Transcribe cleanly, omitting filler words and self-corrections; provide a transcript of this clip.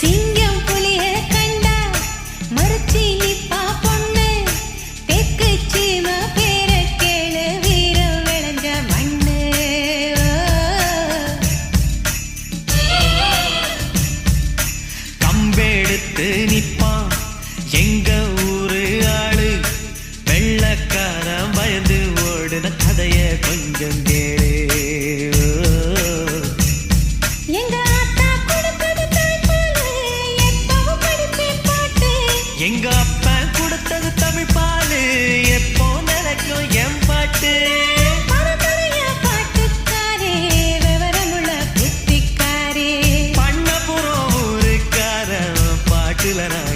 சிங்கம் புலிய கண்டா மறுச்சி நிப்பா பொண்ணு தெற்கு சீம பேர கேளு வீரம் விளைஞ்ச மண்ணு கம்பெடுத்து நிப்பான் எங்க ஊரு ஆளு வெள்ளக்காரன் பயந்து ஓடுன கதைய கொஞ்சம் கேளு எங்க அப்பா கொடுத்தது தமிழ் பாலு எப்போ நினைக்கும் என் பாட்டு பாட்டுக்காரே விவரமுள்ள புத்திக்காரே பண்ண புறம் ஊருக்காரன் பாட்டுல நான்